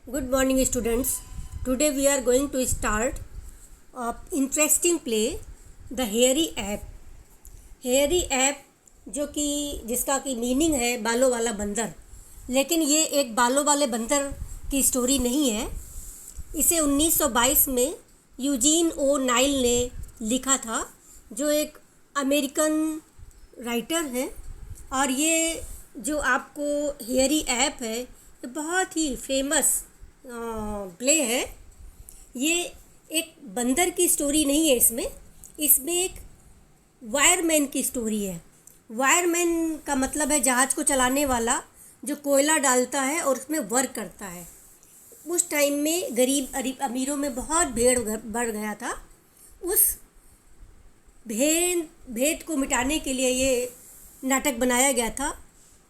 Good morning, students. Today we are going to start a interesting play, The Hairy Ape. Hairy Ape जो कि जिसका कि meaning है बालों वाला बंदर, लेकिन ये एक बालों वाले बंदर की स्टोरी नहीं है। इसे 1922 में यूजीन ओ नाइल ने लिखा था, जो एक अमेरिकन राइटर है। और ये जो आपको हेयरी ऐप है, ये बहुत ही फेमस प्ले है। ये एक बंदर की स्टोरी नहीं है, इसमें एक वायरमैन की स्टोरी है। वायरमैन का मतलब है जहाज़ को चलाने वाला, जो कोयला डालता है और उसमें वर्क करता है। उस टाइम में गरीब अमीरों में बहुत भेड़ बढ़ गया था। उस भेद को मिटाने के लिए ये नाटक बनाया गया था,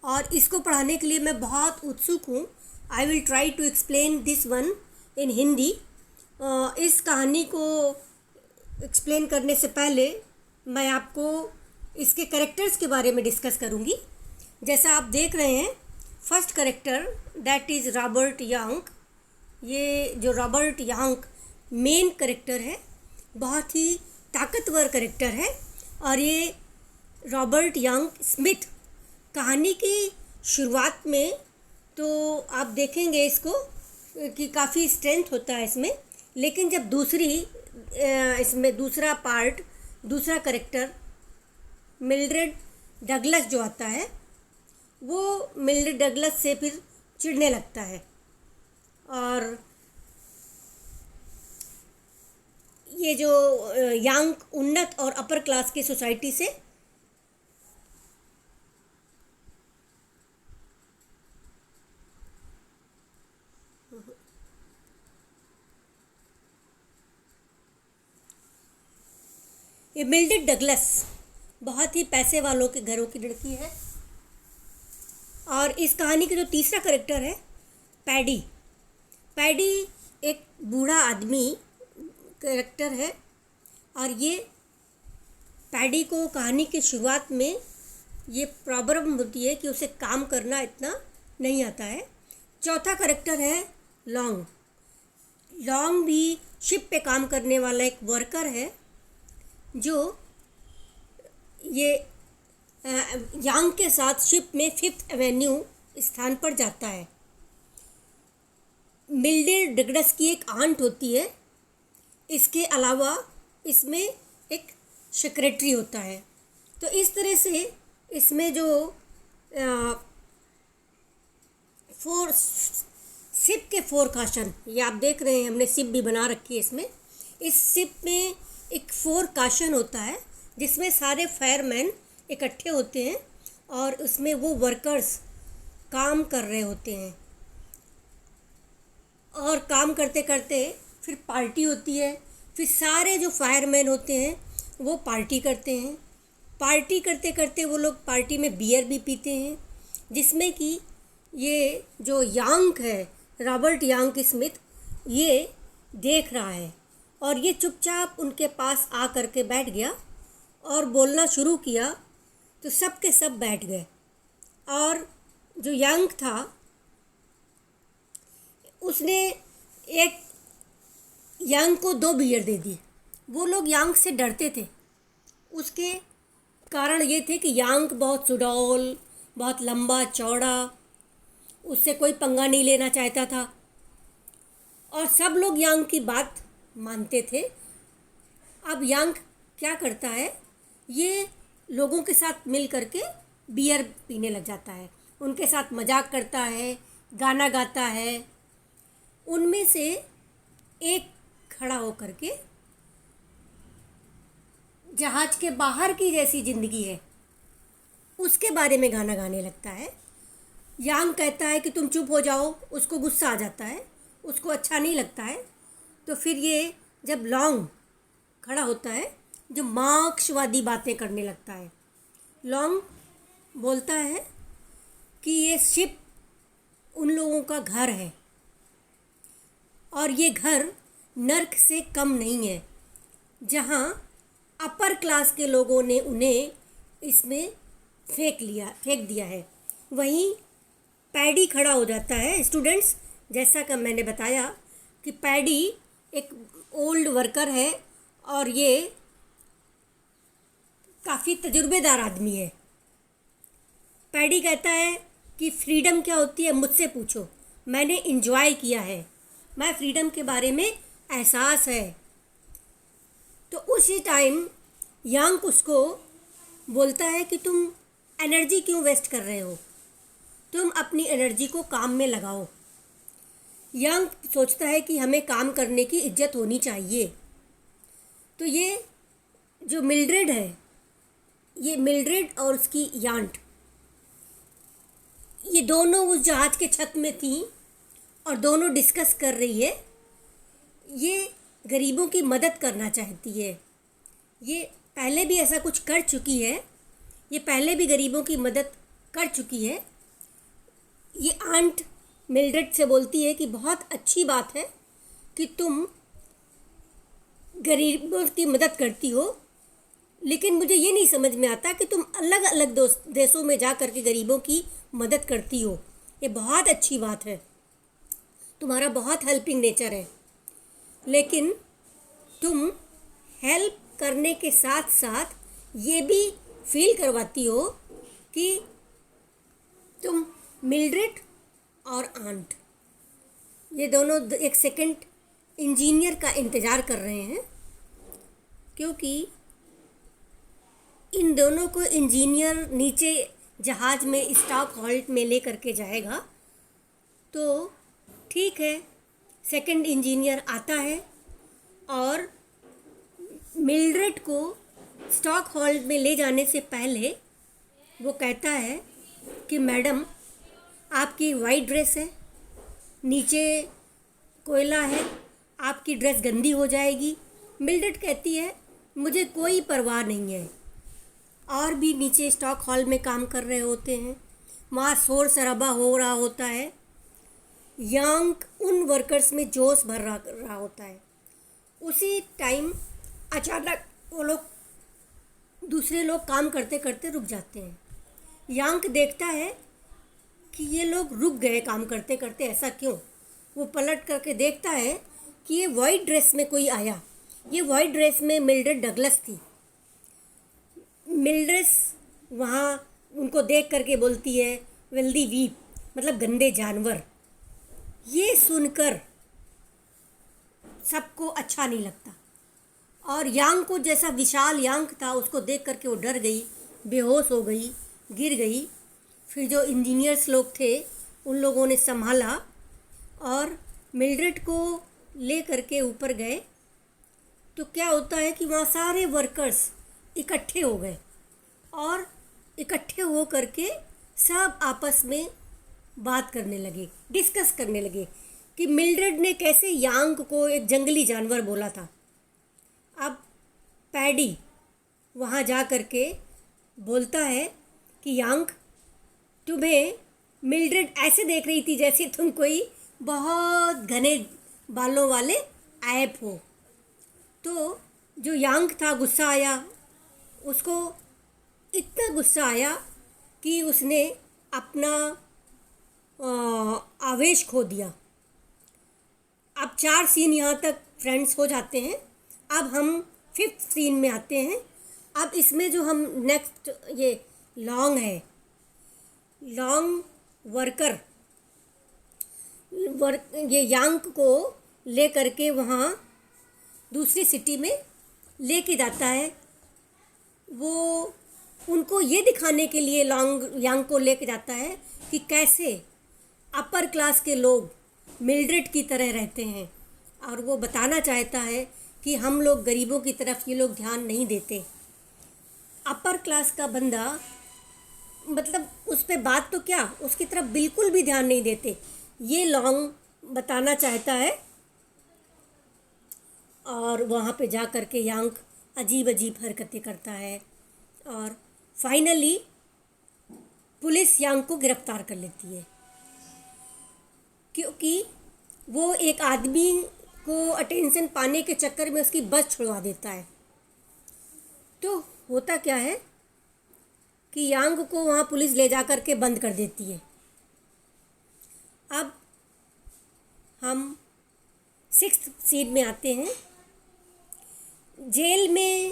और इसको पढ़ाने के लिए मैं बहुत उत्सुक हूँ। I will try to explain this one in Hindi. इस कहानी को एक्सप्लेन करने से पहले मैं आपको इसके कैरेक्टर्स के बारे में डिस्कस करूँगी। जैसा आप देख रहे हैं, first character that is Robert young. ये जो रॉबर्ट यंग मेन कैरेक्टर है, बहुत ही ताकतवर कैरेक्टर है। और ये रॉबर्ट यंग स्मिथ कहानी की शुरुआत में तो आप देखेंगे इसको कि काफ़ी स्ट्रेंथ होता है इसमें, लेकिन जब इसमें दूसरा कैरेक्टर मिल्ड्रेड डगलस जो आता है, वो मिल्ड्रेड डगलस से फिर चिढ़ने लगता है। और ये जो यंग उन्नत और अपर क्लास की सोसाइटी से ये मिल्ड्रेड डगलस बहुत ही पैसे वालों के घरों की लड़की है। और इस कहानी का जो तीसरा कैरेक्टर है पैडी एक बूढ़ा आदमी कैरेक्टर है। और ये पैडी को कहानी की शुरुआत में ये प्रॉब्लम होती है कि उसे काम करना इतना नहीं आता है। चौथा कैरेक्टर है लॉन्ग भी शिप पे काम करने वाला एक वर्कर है, जो ये यांग के साथ शिप में 5th एवेन्यू स्थान पर जाता है। मिल्ड्रेड डगलस की एक आंट होती है। इसके अलावा इसमें एक सेक्रेटरी होता है। तो इस तरह से इसमें जो शिप के 4 काशन, ये आप देख रहे हैं, हमने शिप भी बना रखी है इसमें। इस शिप में एक 4 काशन होता है, जिसमें सारे फायरमैन इकट्ठे होते हैं और उसमें वो वर्कर्स काम कर रहे होते हैं। और काम करते करते फिर पार्टी होती है। फिर सारे जो फायरमैन होते हैं वो पार्टी करते हैं। पार्टी करते करते वो लोग पार्टी में बियर भी पीते हैं, जिसमें कि ये जो यंग है, रॉबर्ट यंग स्मिथ, ये देख रहा है। और ये चुपचाप उनके पास आ कर के बैठ गया और बोलना शुरू किया, तो सब के सब बैठ गए। और जो यंग था, उसने एक यंग को 2 बियर दे दी। वो लोग यंग से डरते थे। उसके कारण ये थे कि यंग बहुत सुडौल, बहुत लंबा चौड़ा, उससे कोई पंगा नहीं लेना चाहता था। और सब लोग यंग की बात मानते थे। अब यंग क्या करता है, ये लोगों के साथ मिल करके बियर पीने लग जाता है, उनके साथ मजाक करता है, गाना गाता है। उनमें से एक खड़ा होकर के जहाज के बाहर की जैसी ज़िंदगी है, उसके बारे में गाना गाने लगता है। यंग कहता है कि तुम चुप हो जाओ, उसको गुस्सा आ जाता है, उसको अच्छा नहीं लगता है। तो फिर ये जब लॉन्ग खड़ा होता है, जो मार्क्सवादी बातें करने लगता है। लॉन्ग बोलता है कि ये शिप उन लोगों का घर है, और ये घर नर्क से कम नहीं है, जहाँ अपर क्लास के लोगों ने उन्हें इसमें फेंक दिया है। वहीं पैडी खड़ा हो जाता है। स्टूडेंट्स, जैसा कि मैंने बताया कि पैडी एक ओल्ड वर्कर है और ये काफ़ी तजुर्बेदार आदमी है। पैडी कहता है कि फ्रीडम क्या होती है मुझसे पूछो, मैंने इंजॉय किया है, मैं फ्रीडम के बारे में एहसास है। तो उसी टाइम यांग उसको बोलता है कि तुम एनर्जी क्यों वेस्ट कर रहे हो, तुम अपनी एनर्जी को काम में लगाओ। यांग सोचता है कि हमें काम करने की इज्जत होनी चाहिए। तो ये जो मिल्ड्रेड है, ये मिल्ड्रेड और उसकी यांट, ये दोनों उस जहाज के छत में थी और दोनों डिस्कस कर रही है। ये गरीबों की मदद करना चाहती है। ये पहले भी ऐसा कुछ कर चुकी है, ये पहले भी गरीबों की मदद कर चुकी है। ये आंट मिल्ड्रेड से बोलती है कि बहुत अच्छी बात है कि तुम गरीबों की मदद करती हो, लेकिन मुझे ये नहीं समझ में आता कि तुम अलग अलग देशों में जा कर के गरीबों की मदद करती हो। ये बहुत अच्छी बात है, तुम्हारा बहुत हेल्पिंग नेचर है, लेकिन तुम हेल्प करने के साथ साथ ये भी फील करवाती हो कि तुम मिल्ड्रेड और आंट ये दोनों एक सेकंड इंजीनियर का इंतज़ार कर रहे हैं, क्योंकि इन दोनों को इंजीनियर नीचे जहाज़ में स्टॉकहोल्म में ले करके जाएगा। तो ठीक है, सेकंड इंजीनियर आता है और मिल्ड्रेड को स्टॉकहोल्म में ले जाने से पहले वो कहता है कि मैडम आपकी वाइट ड्रेस है, नीचे कोयला है, आपकी ड्रेस गंदी हो जाएगी। मिल्ड्रेड कहती है मुझे कोई परवाह नहीं है। और भी नीचे स्टॉकहोल्म में काम कर रहे होते हैं, वहाँ शोर शराबा हो रहा होता है। यांग उन वर्कर्स में जोश भर रहा होता है। उसी टाइम अचानक वो लोग दूसरे लोग काम करते करते रुक जाते हैं। यांग देखता है कि ये लोग रुक गए काम करते करते, ऐसा क्यों। वो पलट करके देखता है कि ये वाइट ड्रेस में कोई आया। ये वाइट ड्रेस में मिल्ड्रेड डगलस थी। मिल्ड्रेड वहाँ उनको देख करके बोलती है वेल्दी वीप, मतलब गंदे जानवर। ये सुनकर सबको अच्छा नहीं लगता और यांग को, जैसा विशाल यांग था, उसको देख करके वो डर गई, बेहोश हो गई, गिर गई। फिर जो इंजीनियर्स लोग थे उन लोगों ने संभाला और मिल्ड्रेड को ले करके ऊपर गए। तो क्या होता है कि वहाँ सारे वर्कर्स इकट्ठे हो गए और इकट्ठे हो करके सब आपस में बात करने लगे, डिस्कस करने लगे कि मिल्ड्रेड ने कैसे यांग को एक जंगली जानवर बोला था। अब पैडी वहाँ जा कर के बोलता है कि यांग, तुम्हें मिल्ड्रेड ऐसे देख रही थी जैसे तुम कोई बहुत घने बालों वाले ऐप हो। तो जो यांग था, गुस्सा आया उसको, इतना गुस्सा आया कि उसने अपना आवेश खो दिया। अब 4 सीन यहाँ तक फ्रेंड्स हो जाते हैं। अब हम 5th सीन में आते हैं। अब इसमें जो हम नेक्स्ट, ये लॉन्ग है, लॉन्ग वर्कर ये यांग को ले करके वहाँ दूसरी सिटी में लेके जाता है। वो उनको ये दिखाने के लिए यांग को लेके जाता है कि कैसे अपर क्लास के लोग मिल्ड्रेड की तरह रहते हैं, और वो बताना चाहता है कि हम लोग गरीबों की तरफ ये लोग ध्यान नहीं देते। अपर क्लास का बंदा, मतलब उस पर बात तो क्या, उसकी तरफ बिल्कुल भी ध्यान नहीं देते, ये लॉन्ग बताना चाहता है। और वहाँ पे जा कर के यांग अजीब अजीब हरकतें करता है और फाइनली पुलिस यांग को गिरफ्तार कर लेती है, क्योंकि वो एक आदमी को अटेंशन पाने के चक्कर में उसकी बस छुड़वा देता है। तो होता क्या है कि यांग को वहाँ पुलिस ले जा कर के बंद कर देती है। अब सिक्स्थ सीन में आते हैं। जेल में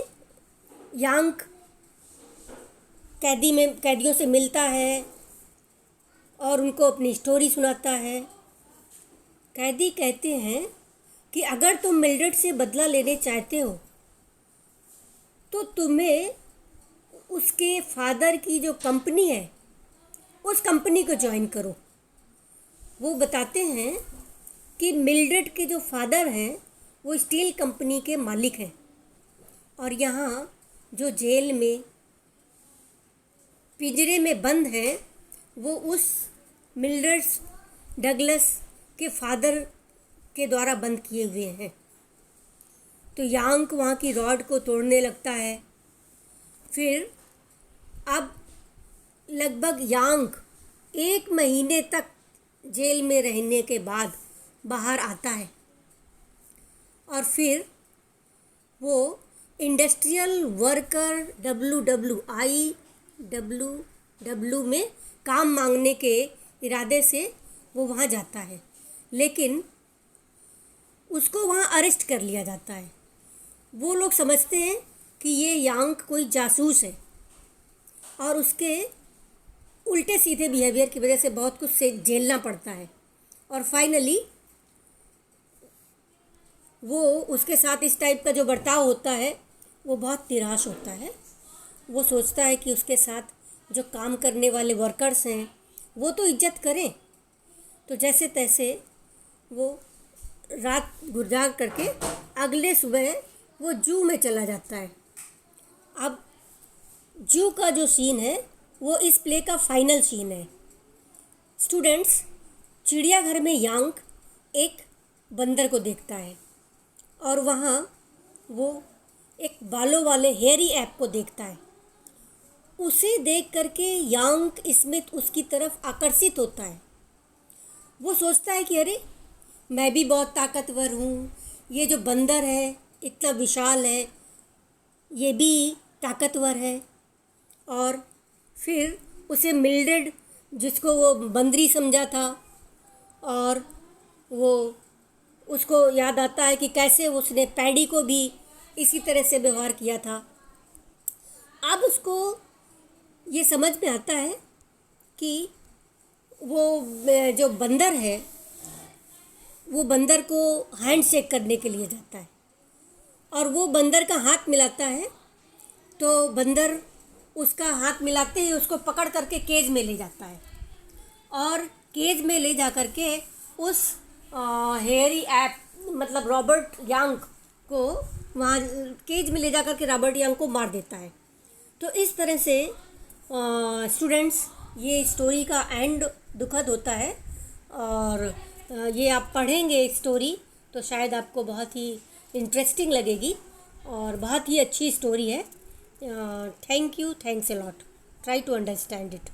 यांग कैदियों से मिलता है और उनको अपनी स्टोरी सुनाता है। कैदी कहते हैं कि अगर तुम मिल्ड्रेड से बदला लेने चाहते हो तो तुम्हें उसके फादर की जो कंपनी है उस कंपनी को ज्वाइन करो। वो बताते हैं कि मिल्ड्रेड के जो फादर हैं वो स्टील कंपनी के मालिक हैं और यहाँ जो जेल में पिंजरे में बंद हैं वो उस मिल्ड्रेड डगलस के फादर के द्वारा बंद किए हुए हैं। तो यांग वहाँ की रॉड को तोड़ने लगता है। फिर अब लगभग यांग 1 महीने तक जेल में रहने के बाद बाहर आता है और फिर वो इंडस्ट्रियल वर्कर WWIWW में काम मांगने के इरादे से वो वहाँ जाता है, लेकिन उसको वहाँ अरेस्ट कर लिया जाता है। वो लोग समझते हैं कि ये यांग कोई जासूस है और उसके उल्टे सीधे बिहेवियर की वजह से बहुत कुछ से झेलना पड़ता है और फाइनली वो उसके साथ इस टाइप का जो बर्ताव होता है वो बहुत निराश होता है। वो सोचता है कि उसके साथ जो काम करने वाले वर्कर्स हैं वो तो इज्जत करें, तो जैसे तैसे वो रात गुजार करके अगले सुबह वो जू में चला जाता है। अब जू का जो सीन है वो इस प्ले का फाइनल सीन है। स्टूडेंट्स, चिड़ियाघर में यांग एक बंदर को देखता है और वहाँ वो एक बालों वाले हेयरी ऐप को देखता है। उसे देख करके यांग स्मिथ उसकी तरफ आकर्षित होता है। वो सोचता है कि अरे मैं भी बहुत ताकतवर हूँ, ये जो बंदर है इतना विशाल है, ये भी ताकतवर है। और फिर उसे मिल्ड्रेड, जिसको वो बंदरी समझा था, और वो उसको याद आता है कि कैसे उसने पैडी को भी इसी तरह से व्यवहार किया था। अब उसको ये समझ में आता है कि वो जो बंदर है वो बंदर को हैंडशेक करने के लिए जाता है और वो बंदर का हाथ मिलाता है, तो बंदर उसका हाथ मिलाते ही उसको पकड़ करके केज में ले जाता है और केज में ले जा करके उस हेयरी ऐप मतलब रॉबर्ट यांग को वहाँ केज में ले जा करके रॉबर्ट यांग को मार देता है। तो इस तरह से स्टूडेंट्स ये स्टोरी का एंड दुखद होता है और ये आप पढ़ेंगे स्टोरी तो शायद आपको बहुत ही इंटरेस्टिंग लगेगी और बहुत ही अच्छी स्टोरी है। Thank you, thanks a lot, try to understand it.